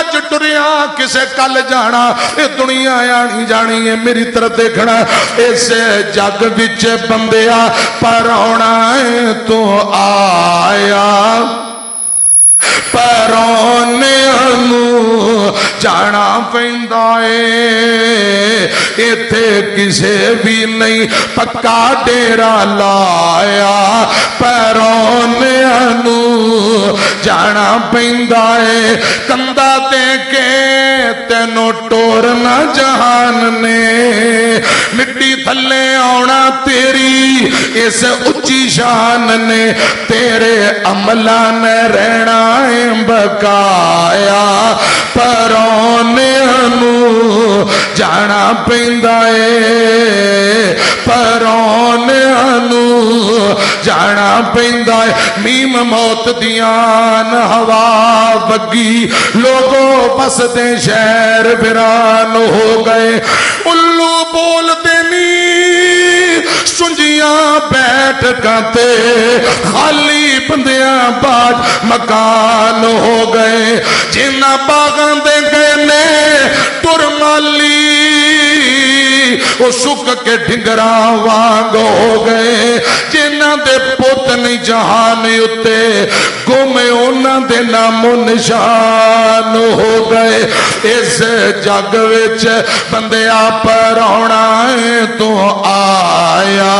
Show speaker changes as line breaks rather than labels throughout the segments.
अज टुरिया किसे कल जाना, ये दुनिया आनी जानी है, मेरी तरफ देखना। इस जग विच बंदिया परौना तो आया, परौने जाना पैंदा है। इत्थे किसे भी नहीं पक्का डेरा लाया, परौने जाना पैंदा है। कंधा दे के तेनों टोरना जहान ने, मिट्टी थल्ले आना तेरी इस उच्ची शान ने, तेरे अमला ने रहना है बकाया, परौने जाना पैंदा है, परौने जाना पैंदा है। मीम मौत दियान हवा बगी, लोगों बसते शहर वीरान हो गए। उल्लू बोलते नी सुंजियां बैठ काते, खाली बंदियां बाज मकान हो गए। जिन्ना बागां दे गए ने टुरमाली, वो सुक के ढिंगरा वांग हो गए। जिन्ना दे पुत नहीं जहान उत्ते गुमे, उन्हां दे नामो निशान हो गए। इस जग विच बंदिया परौना तो आया,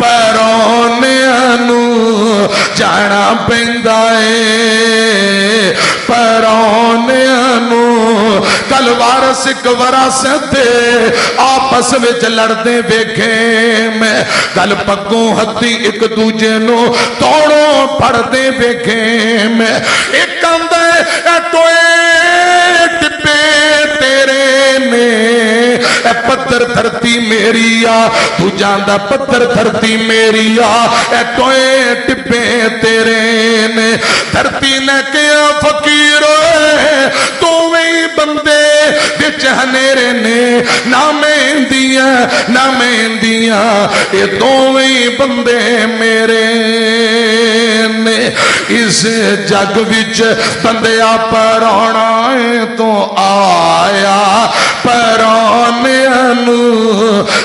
परौने जाना पैंदा है, परौने कल वारस एक वरासत आपस विच लड़ते वेखे मैं, कल पग्गों हत्ती एक दूजे नो तोड़ों फड़ते वेखे मैं। एक आंदा है टोए टिप्पे तेरे ने, पत्थर धरती मेरी आ, तू जांदा पत्थर धरती मेरी आ, टोए टिप्पे तेरे ने। धरती ने क्या फकीर तो वही बंदे बिच हनेरे ने, ना मेहंदिया ना मेहंदिया, ये दोवें ही बंदे मेरे ने। इस जग विच बंदिया परौना तो आया, परौने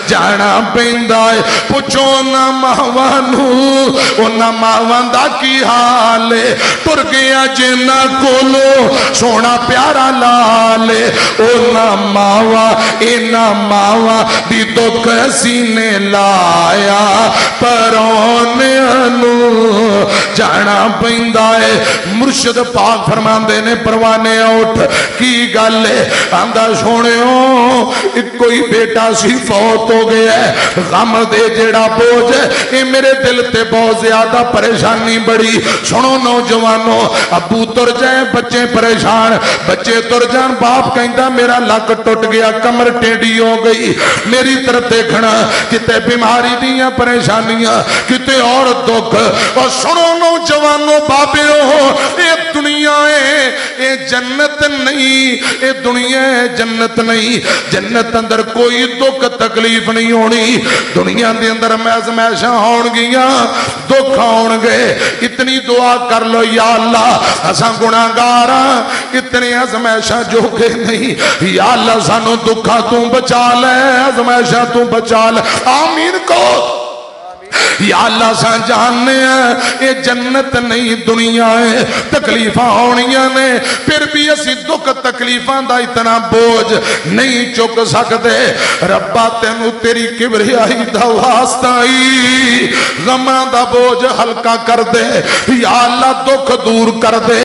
जाना पैंदा है। पुछो ना मावां नू, उन्हां मावां दा की हाल है। टुर गया जिन्ना कोलो सोना प्यारा लाल, उन्हां मावां इन्हां मावां दी दुख सीने लाया, परौने जाना पैंदा है। मुर्शद पाक फरमांदे ने परवाने उठ की गल है, आंदा सोहणियो इको ही बेटा सी फौत हो गया है, गम दे जेड़ा बोझ ये मेरे दिल ते बहुत ज्यादा परेशानी बड़ी। सुनो नौजवानों, अबू तुर जाए बच्चे परेशान, बच्चे तुर जान बाप कहता मेरा लक टुट गया, कमर टेढ़ी हो गई। मेरी तरफ देखना, किते बीमारी दियां परेशानियां, किते और दुख। और सुनो नौजवानों बाबेओ, ये दुनिया है ये जन्नत नहीं, ये दुनिया है जन्नत नहीं। जन्नत अंदर कोई दुख तकलीफ नहीं होनी, दुनिया के अंदर महजमैशा होणगियां, दुख आउणगे। इतनी दुआ कर लो या अल्लाह असां गुनाहगार हां, इतनी अजमैशा जोगे नहीं, या अल्लाह सानू दुखा तू बचा ले, अजमैशा तू बचा ले, आमीन को। या अल्लाह सा जानने ये जन्नत नहीं दुनिया है, तकलीफा होनियां ने, फिर भी असी दुख तकलीफा दा इतना बोझ नहीं चुक सकते। रब्बा तेनू तेरी किबरियाई दा वास्ता ही गमां दा बोझ हल्का कर दे, या अल्लाह दुख दूर कर दे।